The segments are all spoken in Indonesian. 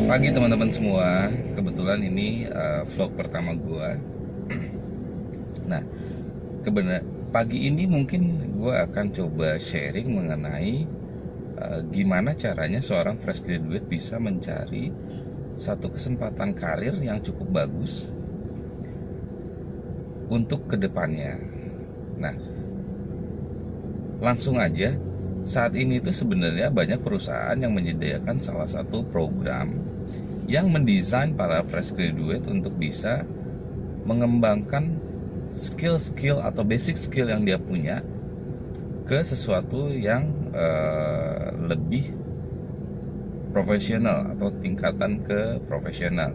Pagi teman-teman semua, kebetulan ini vlog pertama gua. Nah, pagi ini mungkin gua akan coba sharing mengenai gimana caranya seorang fresh graduate bisa mencari satu kesempatan karir yang cukup bagus untuk kedepannya. Nah, langsung aja, saat ini itu sebenarnya banyak perusahaan yang menyediakan salah satu program yang mendesain para fresh graduate untuk bisa mengembangkan skill-skill atau basic skill yang dia punya ke sesuatu yang lebih profesional atau tingkatan ke profesional.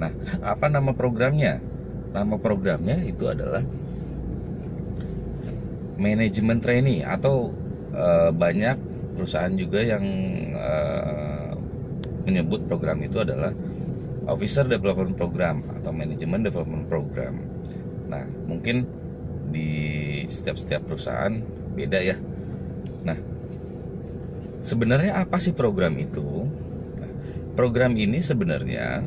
Nah, apa nama programnya? Nama programnya itu adalah manajemen trainee atau banyak perusahaan juga yang menyebut program itu adalah Officer Development Program atau Management Development Program. Nah, mungkin di setiap perusahaan beda ya. Nah, sebenarnya apa sih program itu? Nah, program ini sebenarnya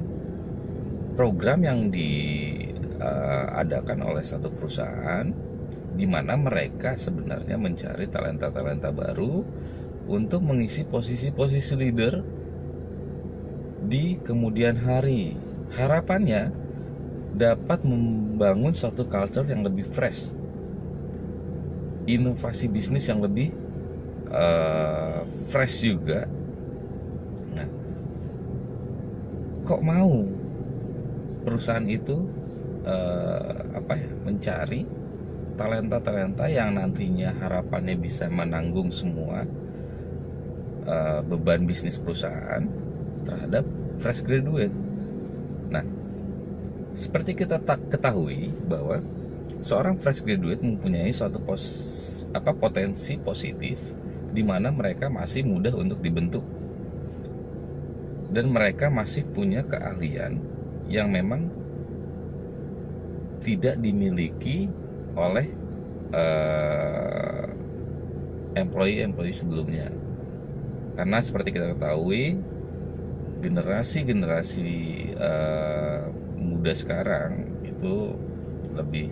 program yang diadakan oleh satu perusahaan di mana mereka sebenarnya mencari talenta-talenta baru untuk mengisi posisi-posisi leader di kemudian hari. Harapannya dapat membangun suatu culture yang lebih fresh, inovasi bisnis yang lebih fresh juga. Nah, kok mau perusahaan itu mencari talenta-talenta yang nantinya harapannya bisa menanggung semua beban bisnis perusahaan terhadap fresh graduate. Nah, seperti kita ketahui bahwa seorang fresh graduate mempunyai suatu potensi positif di mana mereka masih mudah untuk dibentuk dan mereka masih punya keahlian yang memang tidak dimiliki oleh employee sebelumnya. Karena seperti kita ketahui, generasi muda sekarang itu lebih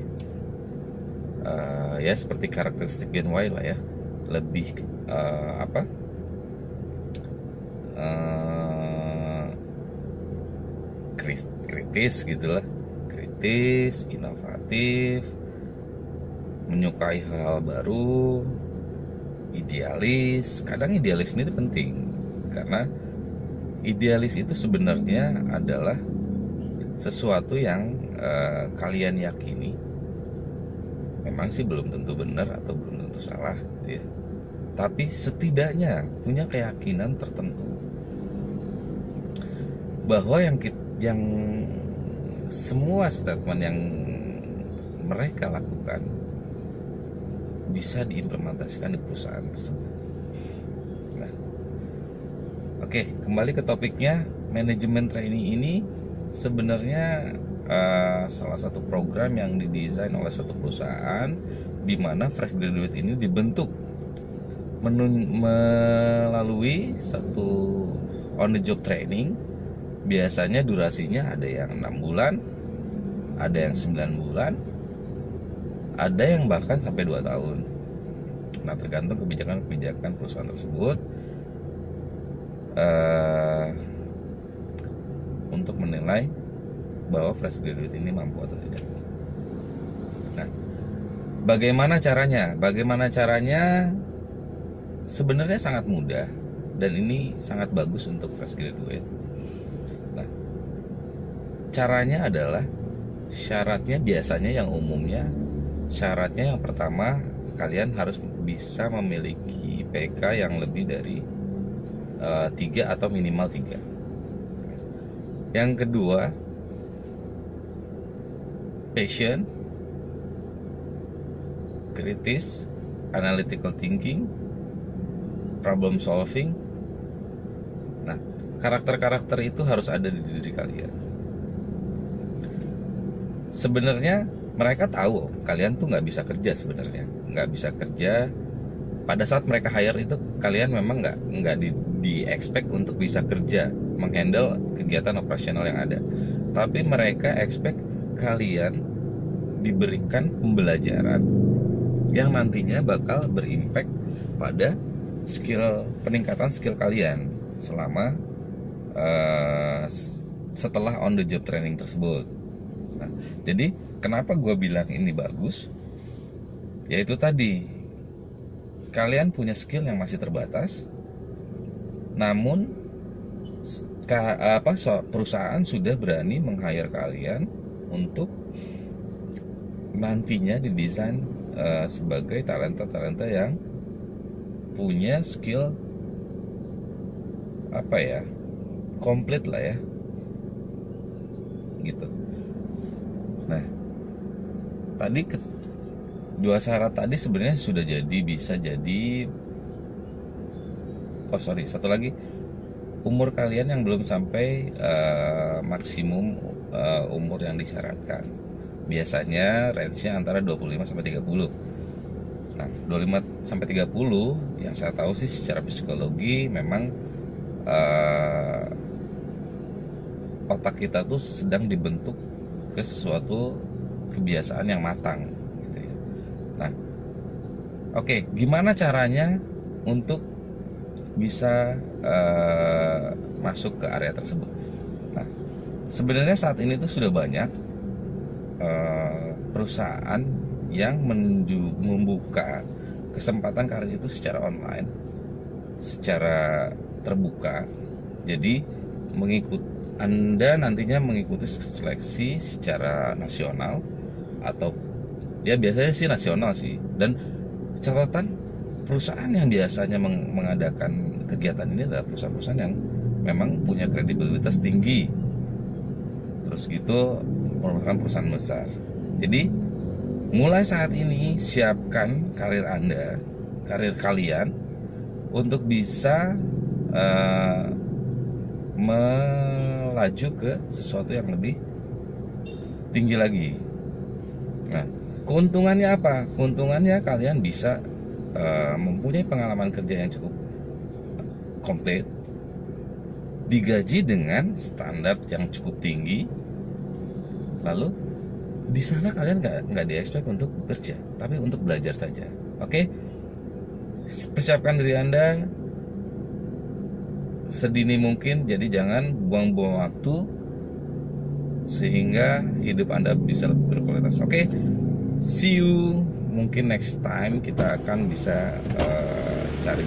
ya seperti karakteristik Gen Y lah ya, lebih kritis gitulah, kritis, inovatif, menyukai hal baru, idealis. Kadang idealis ini penting karena idealis itu sebenarnya adalah sesuatu yang kalian yakini. Memang sih belum tentu benar atau belum tentu salah gitu ya. Tapi setidaknya punya keyakinan tertentu bahwa yang semua statement yang mereka lakukan bisa diimplementasikan di perusahaan tersebut. Nah, oke, kembali ke topiknya. Manajemen trainee ini sebenarnya salah satu program yang didesain oleh satu perusahaan di mana fresh graduate ini dibentuk melalui satu on the job training. Biasanya durasinya ada yang 6 bulan, ada yang 9 bulan, ada yang bahkan sampai 2 tahun. Nah, tergantung kebijakan perusahaan tersebut untuk menilai bahwa fresh graduate ini mampu atau tidak. Nah, bagaimana caranya? Sebenarnya sangat mudah dan ini sangat bagus untuk fresh graduate. Nah, caranya adalah syaratnya biasanya yang umumnya syaratnya yang pertama, kalian harus bisa memiliki PK yang lebih dari 3 atau minimal 3. Yang kedua, passion, kritis, analytical thinking, problem solving. Nah, karakter-karakter itu harus ada di diri kalian. Sebenarnya mereka tahu kalian tuh nggak bisa kerja sebenarnya, nggak bisa kerja. Pada saat mereka hire itu kalian memang nggak di expect untuk bisa kerja menghandle kegiatan operasional yang ada. Tapi mereka expect kalian diberikan pembelajaran yang nantinya bakal berimpact pada peningkatan skill kalian selama setelah on the job training tersebut. Nah, jadi kenapa gue bilang ini bagus? Yaitu tadi, kalian punya skill yang masih terbatas, namun perusahaan sudah berani meng-hire kalian untuk nantinya didesain sebagai talenta-talenta yang punya skill komplit lah ya, gitu. Nah, tadi dua syarat tadi sebenarnya sudah bisa jadi. Satu lagi, umur kalian yang belum sampai maksimum umur yang disyaratkan. Biasanya range-nya antara 25 sampai 30. Nah, 25 sampai 30 yang saya tahu sih secara psikologi memang otak kita tuh sedang dibentuk ke sesuatu kebiasaan yang matang gitu ya. Nah, oke, gimana caranya untuk bisa masuk ke area tersebut? Nah, sebenarnya saat ini tuh sudah banyak perusahaan yang membuka kesempatan karir itu secara online, secara terbuka. Jadi Anda nantinya mengikuti seleksi secara nasional, atau ya biasanya sih nasional sih. Dan catatan, perusahaan yang biasanya mengadakan kegiatan ini adalah perusahaan-perusahaan yang memang punya kredibilitas tinggi, terus gitu merupakan perusahaan besar. Jadi mulai saat ini siapkan karir Anda, karir kalian untuk bisa melaju ke sesuatu yang lebih tinggi lagi. Nah, keuntungannya apa? Keuntungannya kalian bisa mempunyai pengalaman kerja yang cukup komplit, digaji dengan standar yang cukup tinggi. Lalu di sana kalian nggak di-expect untuk bekerja, tapi untuk belajar saja. Oke? Persiapkan diri Anda sedini mungkin, jadi jangan buang-buang waktu sehingga hidup Anda bisa lebih berkualitas. Oke? See you. Mungkin next time kita akan bisa cari